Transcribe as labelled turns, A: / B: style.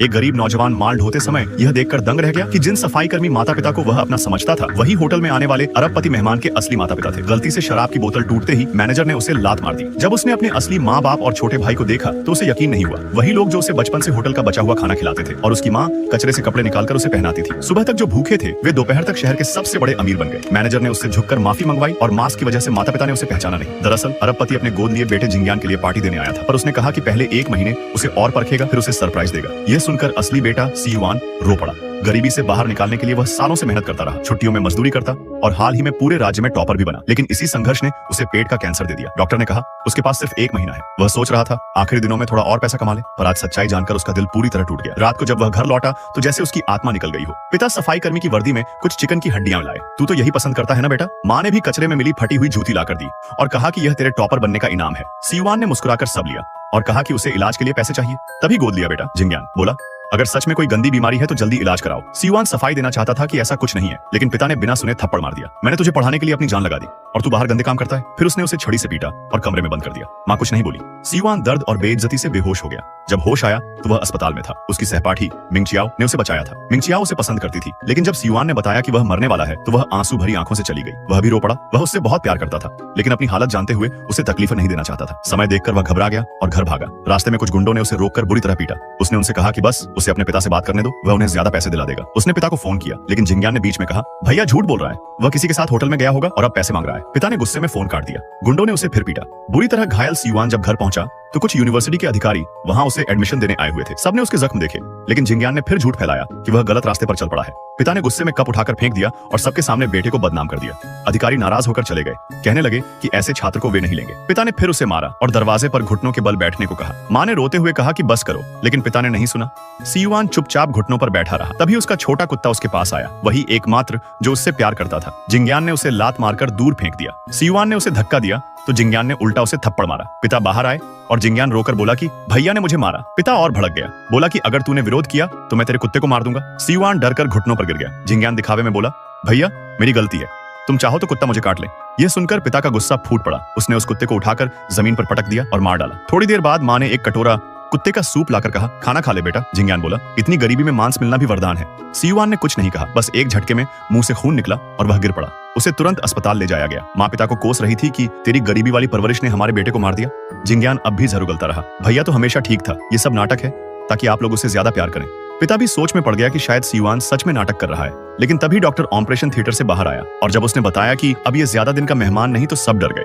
A: एक गरीब नौजवान माल ढोते समय यह देखकर दंग रह गया कि जिन सफाई कर्मी माता पिता को वह अपना समझता था, वही होटल में आने वाले अरबपति मेहमान के असली माता पिता थे। गलती से शराब की बोतल टूटते ही मैनेजर ने उसे लात मार दी। जब उसने अपने असली माँ बाप और छोटे भाई को देखा तो उसे यकीन नहीं हुआ। वही लोग जो उसे बचपन से होटल का बचा हुआ खाना खिलाते थे और उसकी माँ कचरे से कपड़े निकालकर उसे पहनाती थी। सुबह तक जो भूखे थे वे दोपहर तक शहर के सबसे बड़े अमीर बन गए। मैनेजर ने उससे झुककर माफी मंगवाई और मास्क की वजह से माता पिता ने उसे पहचाना नहीं। दरअसल अरबपति अपने गोद लिए बेटे जिंगयान के लिए पार्टी देने आया था, पर उसने कहा कि पहले 1 महीने उसे और परखेगा, फिर उसे सरप्राइज देगा। यह सुनकर असली बेटा सीयुआन रो पड़ा। गरीबी से बाहर निकालने के लिए वह सालों से मेहनत करता रहा, छुट्टियों में मजदूरी करता और हाल ही में पूरे राज्य में टॉपर भी बना। लेकिन इसी संघर्ष ने उसे पेट का कैंसर दे दिया। डॉक्टर ने कहा उसके पास सिर्फ 1 महीना है। वह सोच रहा था आखिरी दिनों में थोड़ा और पैसा कमा ले, पर आज सच्चाई जानकर उसका दिल पूरी तरह टूट गया। रात को जब वह घर लौटा तो जैसे उसकी आत्मा निकल गई हो। पिता सफाई कर्मी की वर्दी में कुछ चिकन की हड्डियां लाए। तू तो यही पसंद करता है ना बेटा। माँ ने भी कचरे में मिली फटी हुई जूती लाकर दी और कहा कि यह तेरे टॉपर बनने का इनाम है। सीयुआन ने मुस्कुराकर सब लिया और कहा कि उसे इलाज के लिए पैसे चाहिए, तभी गोद लिया बेटा। जिंगयान बोला अगर सच में कोई गंदी बीमारी है तो जल्दी इलाज कराओ। सीयुआन सफाई देना चाहता था कि ऐसा कुछ नहीं है, लेकिन पिता ने बिना सुने थप्पड़ मार दिया। मैंने तुझे पढ़ाने के लिए अपनी जान लगा दी और तू बाहर गंदे काम करता है। फिर उसने उसे छड़ी से पीटा और कमरे में बंद कर दिया। माँ कुछ नहीं बोली। सीयुआन दर्द और बेइज्जती से बेहोश हो गया। जब होश आया तो वह अस्पताल में था। उसकी सहपाठी मिंगचियाओ ने उसे बचाया था। मिंगचियाओ उसे पसंद करती थी, लेकिन जब सीयुआन ने बताया कि वह मरने वाला है तो वह आंसू भरी आंखों से चली गई। वह भी रो पड़ा। वह उससे बहुत प्यार करता था, लेकिन अपनी हालत जानते हुए उसे तकलीफ नहीं देना चाहता था। समय देखकर वह घबरा गया और घर भागा। रास्ते में कुछ गुंडों ने उसे रोककर बुरी तरह पीटा। उसने उनसे कहा कि बस उसे अपने पिता से बात करने दो, वह उन्हें ज्यादा पैसे दिला देगा। उसने पिता को फोन किया, लेकिन जिंगयान ने बीच में कहा भैया झूठ बोल रहा है, वह किसी के साथ होटल में गया होगा और अब पैसे मांग रहा है। पिता ने गुस्से में फोन काट दिया। गुंडों ने उसे फिर पीटा। बुरी तरह घायल सीयुआन जब घर पहुंचा तो कुछ यूनिवर्सिटी के अधिकारी वहां उसे एडमिशन देने आए हुए थे। सबने उसके जख्म देखे, लेकिन जिंगयान ने फिर झूठ फैलाया कि वह गलत रास्ते पर चल पड़ा है। पिता ने गुस्से में कप उठाकर फेंक दिया और सबके सामने बेटे को बदनाम कर दिया। अधिकारी नाराज होकर चले गए, कहने लगे कि ऐसे छात्र को वे नहीं लेंगे। पिता ने फिर उसे मारा और दरवाजे पर घुटनों के बल बैठने को कहा। माँ ने रोते हुए कहा कि बस करो, लेकिन पिता ने नहीं सुना। सीयुआन चुपचाप घुटनों पर बैठा रहा। तभी उसका छोटा कुत्ता उसके पास आया, वही एकमात्र जो उससे प्यार करता था। जिंगयान ने उसे लात मारकर दूर फेंक दिया। सीयुआन ने उसे धक्का दिया तो जिंगयान ने उल्टा उसे थप्पड़ मारा। पिता बाहर आए और जिंगयान रोकर बोला कि भैया ने मुझे मारा। पिता और भड़क गया, बोला कि अगर तूने विरोध किया तो मैं तेरे कुत्ते को मार दूंगा। सीयुआन डरकर घुटनों पर गिर गया। जिंगयान दिखावे में बोला भैया मेरी गलती है, तुम चाहो तो कुत्ता मुझे काट ले। यह सुनकर पिता का गुस्सा फूट पड़ा। उसने उस कुत्ते को उठाकर जमीन पर पटक दिया और मार डाला। थोड़ी देर बाद माँ ने एक कटोरा कुत्ते का सूप लाकर कहा खाना खा ले बेटा। जिंगयान बोला इतनी गरीबी में मांस मिलना भी वरदान है। सीयुआन ने कुछ नहीं कहा, बस एक झटके में मुंह से खून निकला और वह गिर पड़ा। उसे तुरंत अस्पताल ले जाया गया। माँ पिता को कोस रही थी कि तेरी गरीबी वाली परवरिश ने हमारे बेटे को मार दिया। जिंगयान अब भी झरुगलता रहा, भैया तो हमेशा ठीक था, ये सब नाटक है ताकि आप लोग उसे ज्यादा प्यार करें। पिता भी सोच में पड़ गया कि शायद सीयुआन सच में नाटक कर रहा है। लेकिन तभी डॉक्टर ऑपरेशन थिएटर से बाहर आया और जब उसने बताया कि अब ये ज्यादा दिन का मेहमान नहीं तो सब डर गए।